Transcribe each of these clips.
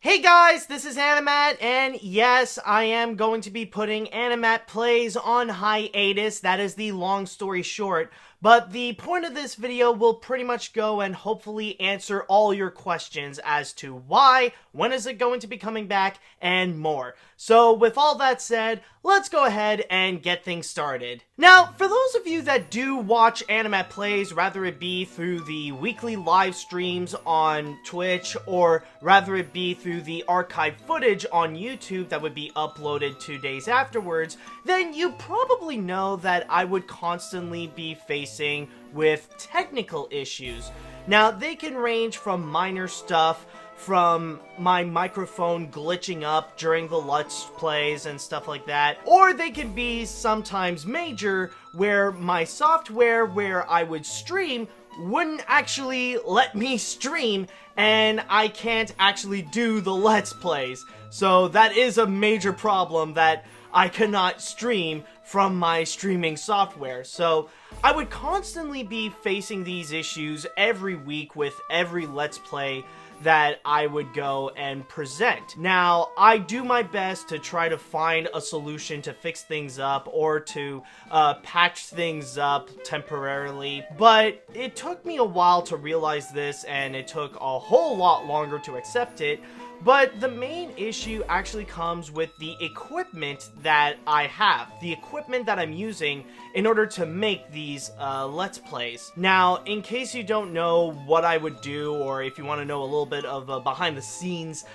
Hey guys, this is AniMat, and yes, I am going to be putting AniMat Plays on hiatus. That is the long story short. But the point of this video will pretty much go and hopefully answer all your questions as to why, when is it going to be coming back, and more. So with all that said, let's go ahead and get things started. Now, for those of you that do watch AniMat Plays, rather it be through the weekly live streams on Twitch, or rather it be through the archive footage on YouTube that would be uploaded 2 days afterwards, then you probably know that I would constantly be facing with technical issues. Now, they can range from minor stuff, from my microphone glitching up during the Let's Plays and stuff like that, or they can be sometimes major, where my software where I would stream wouldn't actually let me stream, and I can't actually do the Let's Plays. So that is a major problem, that I cannot stream from my streaming software. So I would constantly be facing these issues every week with every Let's Play that I would go and present. Now, I do my best to try to find a solution to fix things up or to patch things up temporarily, but it took me a while to realize this, and it took a whole lot longer to accept it. But the main issue actually comes with the equipment that I have, the equipment that I'm using in order to make these Let's Plays. Now, in case you don't know what I would do, or if you want to know a little bit of behind the scenes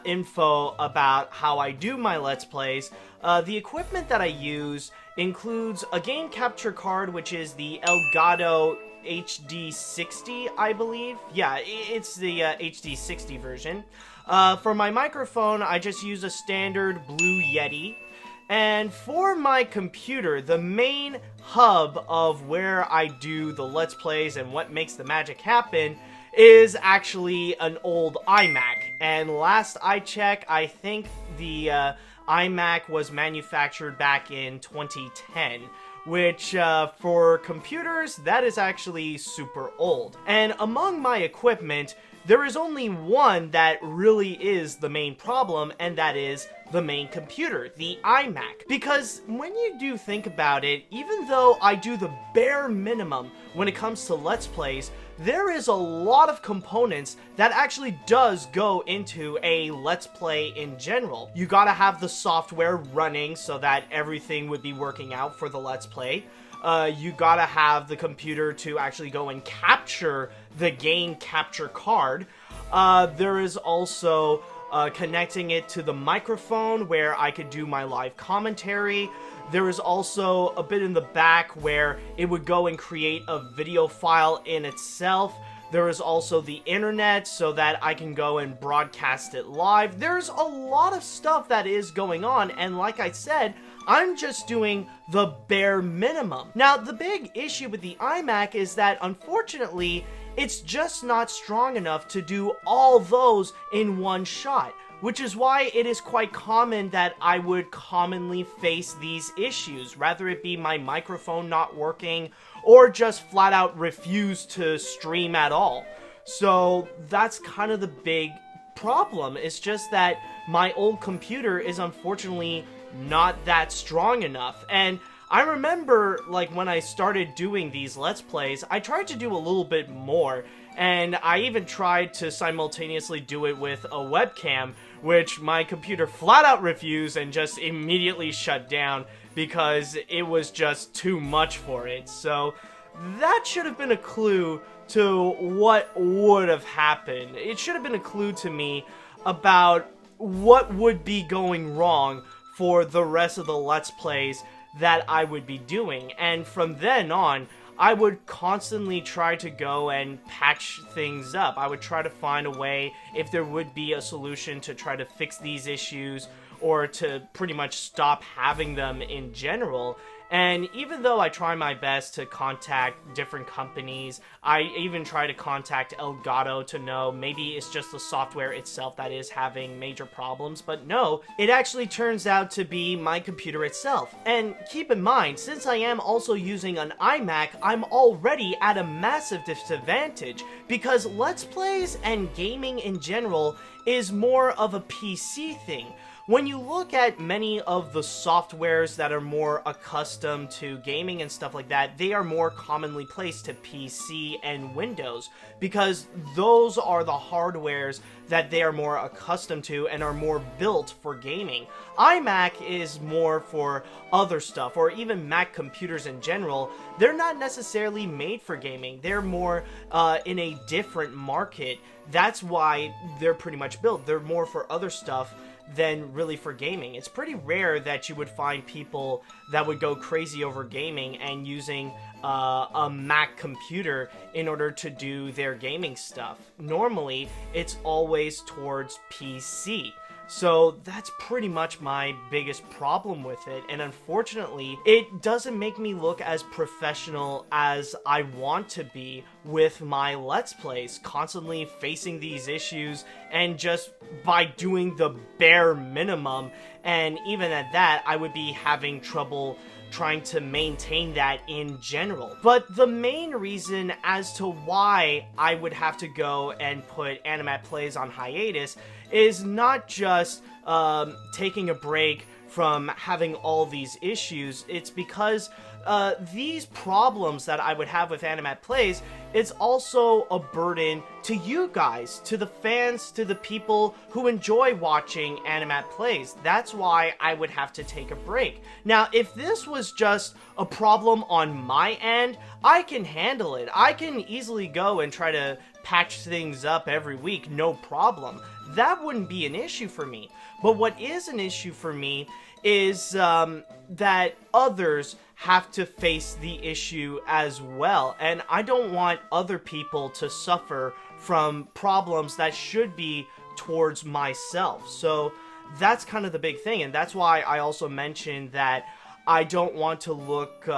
info about how I do my Let's Plays, the equipment that I use includes a game capture card, which is the Elgato HD60, I believe. Yeah, it's the HD60 version. For my microphone, I just use a standard Blue Yeti. And for my computer, the main hub of where I do the Let's Plays and what makes the magic happen is actually an old iMac. And last I checked, I think the iMac was manufactured back in 2010. Which, for computers, that is actually super old. And among my equipment, there is only one that really is the main problem, and that is the main computer, the iMac. Because when you do think about it, even though I do the bare minimum when it comes to Let's Plays, there is a lot of components that actually does go into a Let's Play in general. You gotta have the software running so that everything would be working out for the Let's Play. You gotta have the computer to actually go and capture the game capture card. There is also connecting it to the microphone where I could do my live commentary. There is also a bit in the back where it would go and create a video file in itself. There is also the internet so that I can go and broadcast it live. There's a lot of stuff that is going on, and like I said, I'm just doing the bare minimum. Now, the big issue with the iMac is that, unfortunately, it's just not strong enough to do all those in one shot, which is why it is quite common that I would commonly face these issues, rather it be my microphone not working or just flat out refuse to stream at all. So that's kind of the big problem. It's just that my old computer is unfortunately not that strong enough. And I remember, like, when I started doing these Let's Plays, I tried to do a little bit more, and I even tried to simultaneously do it with a webcam, which my computer flat out refused and just immediately shut down because it was just too much for it. So that should have been a clue to what would have happened. It should have been a clue to me about what would be going wrong for the rest of the Let's Plays that I would be doing. And from then on, I would constantly try to go and patch things up. I would try to find a way, if there would be a solution, to try to fix these issues or to pretty much stop having them in general. And even though I try my best to contact different companies, I even try to contact Elgato to know maybe it's just the software itself that is having major problems, but no, it actually turns out to be my computer itself. And keep in mind, since I am also using an iMac, I'm already at a massive disadvantage because Let's Plays and gaming in general is more of a PC thing. When you look at many of the softwares that are more accustomed to gaming and stuff like that, they are more commonly placed to PC and Windows because those are the hardwares that they are more accustomed to and are more built for gaming. iMac is more for other stuff, or even Mac computers in general. They're not necessarily made for gaming. They're more in a different market. That's why they're pretty much built. They're more for other stuff than really for gaming. It's pretty rare that you would find people that would go crazy over gaming and using a Mac computer in order to do their gaming stuff. Normally, it's always towards PC. So that's pretty much my biggest problem with it, and unfortunately, it doesn't make me look as professional as I want to be with my Let's Plays, constantly facing these issues and just by doing the bare minimum, and even at that, I would be having trouble trying to maintain that in general. But the main reason as to why I would have to go and put AniMat Plays on hiatus is not just taking a break from having all these issues. It's because these problems that I would have with AniMat Plays, it's also a burden to you guys, to the fans, to the people who enjoy watching AniMat Plays. That's why I would have to take a break. Now, if this was just a problem on my end, I can handle it. I can easily go and try to patch things up every week, no problem. That wouldn't be an issue for me. But what is an issue for me is that others have to face the issue as well. And I don't want other people to suffer from problems that should be towards myself. So that's kind of the big thing. And that's why I also mentioned that I don't want to look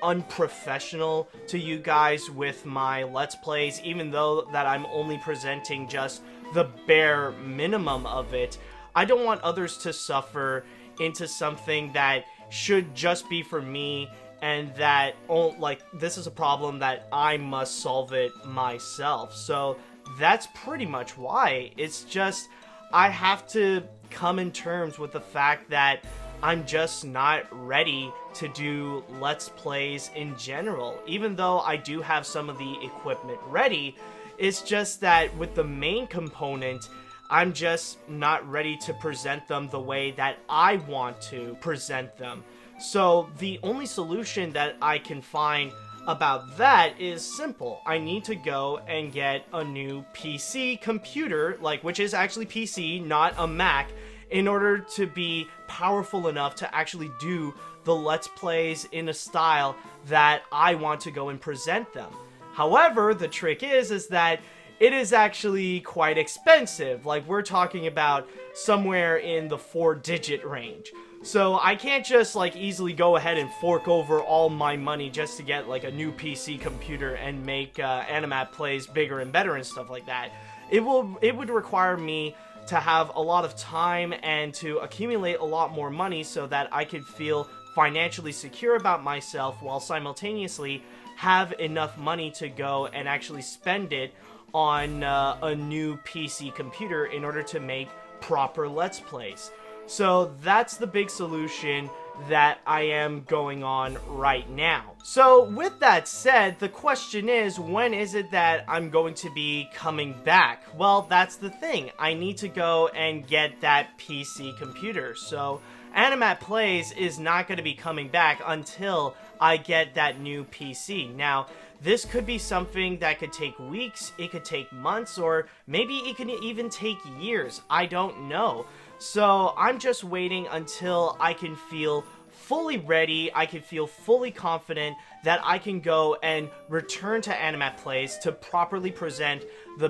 unprofessional to you guys with my Let's Plays, even though that I'm only presenting just the bare minimum of it. I don't want others to suffer into something that should just be for me, and that, oh, like, this is a problem that I must solve it myself. So that's pretty much why. It's just, I have to come in terms with the fact that I'm just not ready to do Let's Plays in general. Even though I do have some of the equipment ready, it's just that with the main component, I'm just not ready to present them the way that I want to present them. So the only solution that I can find about that is simple. I need to go and get a new PC computer, which is actually PC, not a Mac, in order to be powerful enough to actually do the Let's Plays in a style that I want to go and present them. However, the trick is that it is actually quite expensive. Like, we're talking about somewhere in the 4-digit range. So I can't just easily go ahead and fork over all my money just to get a new PC computer and make AniMat Plays bigger and better and stuff like that. It would require me to have a lot of time and to accumulate a lot more money so that I could feel financially secure about myself while simultaneously have enough money to go and actually spend it on a new PC computer in order to make proper Let's Plays. So that's the big solution that I am going on right now. So with that said, the question is, when is it that I'm going to be coming back? Well, that's the thing. I need to go and get that PC computer. So AniMat Plays is not going to be coming back until I get that new PC. Now, this could be something that could take weeks, it could take months, or maybe it can even take years. I don't know. So I'm just waiting until I can feel fully ready, I can feel fully confident that I can go and return to AniMat Plays to properly present the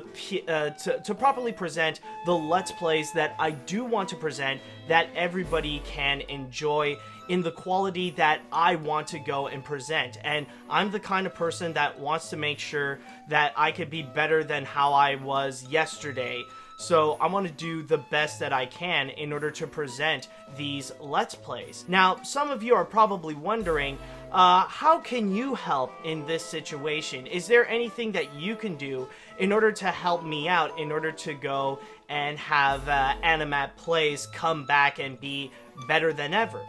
properly present the Let's Plays that I do want to present, that everybody can enjoy in the quality that I want to go and present. And I'm the kind of person that wants to make sure that I could be better than how I was yesterday. So I want to do the best that I can in order to present these Let's Plays. Now, some of you are probably wondering, how can you help in this situation? Is there anything that you can do in order to help me out, in order to go and have AniMat Plays come back and be better than ever?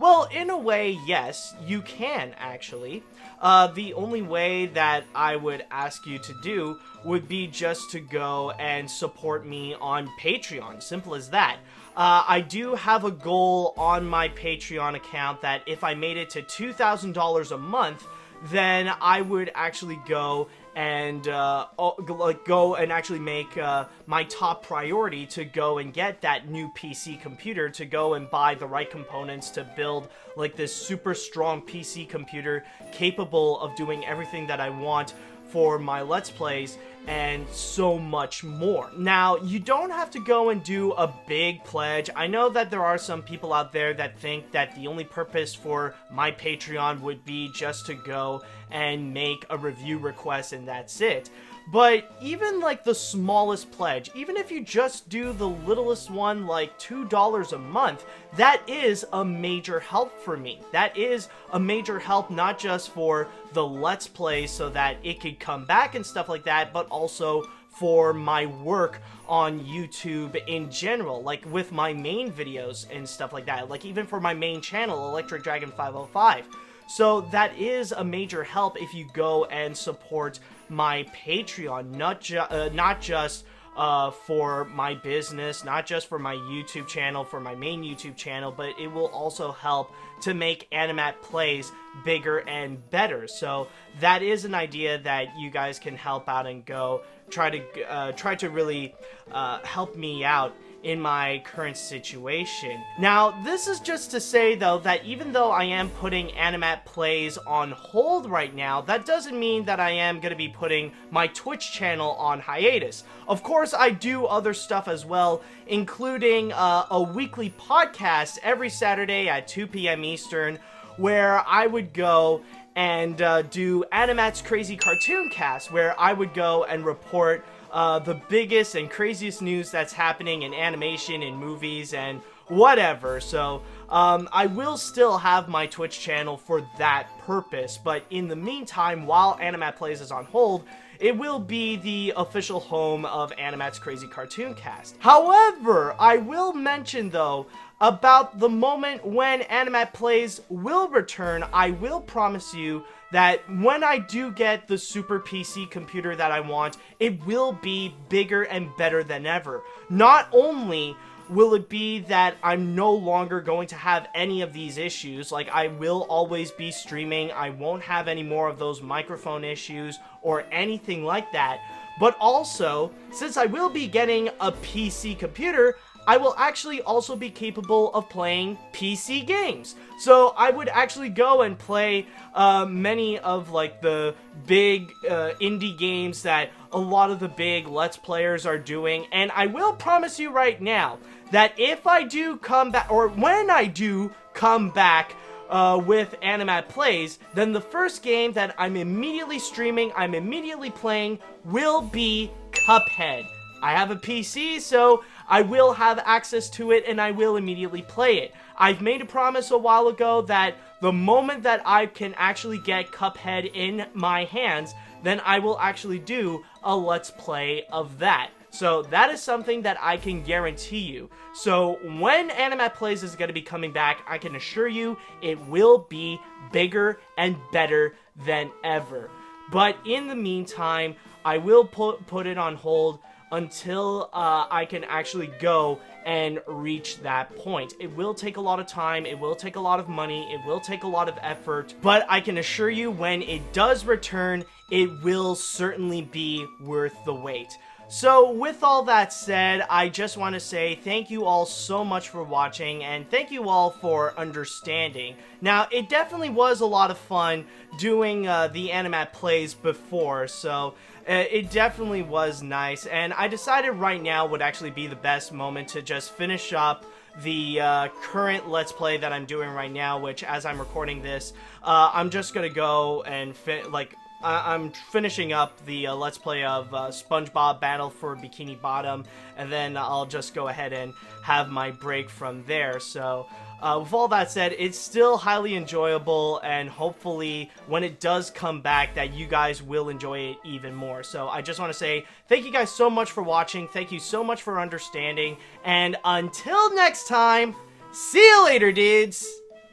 Well, in a way, yes, you can, actually. The only way that I would ask you to do would be just to go and support me on Patreon. Simple as that. I do have a goal on my Patreon account that if I made it to $2,000 a month, then I would actually go and actually make my top priority to go and get that new PC computer, to go and buy the right components to build like this super strong PC computer capable of doing everything that I want for my Let's Plays, and so much more. Now, you don't have to go and do a big pledge. I know that there are some people out there that think that the only purpose for my Patreon would be just to go and make a review request and that's it. But even like the smallest pledge, even if you just do the littlest one, like $2 a month, that is a major help for me. That is a major help, not just for the Let's Play so that it could come back and stuff like that, but also for my work on YouTube in general, like with my main videos and stuff like that, like even for my main channel, Electric Dragon 505. So that is a major help if you go and support my Patreon, not just for my business, not just for my YouTube channel, for my main YouTube channel, but it will also help to make AniMat Plays bigger and better. So that is an idea that you guys can help out and go try to really help me out in my current situation. Now, this is just to say, though, that even though I am putting AniMat Plays on hold right now, that doesn't mean that I am going to be putting my Twitch channel on hiatus. Of course, I do other stuff as well, including a weekly podcast every Saturday at 2 p.m. Eastern, where I would go and do AniMat's Crazy Cartoon Cast, where I would go and report the biggest and craziest news that's happening in animation, in movies, and whatever. So I will still have my Twitch channel for that purpose, but in the meantime, while AniMat Plays is on hold, it will be the official home of AniMat's Crazy Cartoon Cast. However, I will mention, though, about the moment when AniMat Plays will return. I will promise you that when I do get the super PC computer that I want, it will be bigger and better than ever. Not only will it be that I'm no longer going to have any of these issues, like I will always be streaming, I won't have any more of those microphone issues or anything like that, but also, since I will be getting a PC computer, I will actually also be capable of playing PC games. So I would actually go and play many of like the big indie games that a lot of the big Let's Players are doing. And I will promise you right now that if I do come back, or when I do come back with AniMat Plays, then the first game that I'm immediately streaming, I'm immediately playing, will be Cuphead. I have a PC, so I will have access to it and I will immediately play it. I've made a promise a while ago that the moment that I can actually get Cuphead in my hands, then I will actually do a Let's Play of that. So that is something that I can guarantee you. So when AniMat Plays is going to be coming back, I can assure you it will be bigger and better than ever. But in the meantime, I will put it on hold until I can actually go and reach that point. It will take a lot of time, it will take a lot of money, it will take a lot of effort, but I can assure you when it does return, it will certainly be worth the wait. So with all that said, I just want to say thank you all so much for watching, and thank you all for understanding. Now, it definitely was a lot of fun doing the AniMat plays before, so it definitely was nice, and I decided right now would actually be the best moment to just finish up the current Let's Play that I'm doing right now, which, as I'm recording this, I'm just gonna go and I'm finishing up the Let's Play of SpongeBob Battle for Bikini Bottom, and then I'll just go ahead and have my break from there. So, with all that said, it's still highly enjoyable, and hopefully, when it does come back, that you guys will enjoy it even more. So, I just want to say thank you guys so much for watching, thank you so much for understanding, and until next time, see you later, dudes!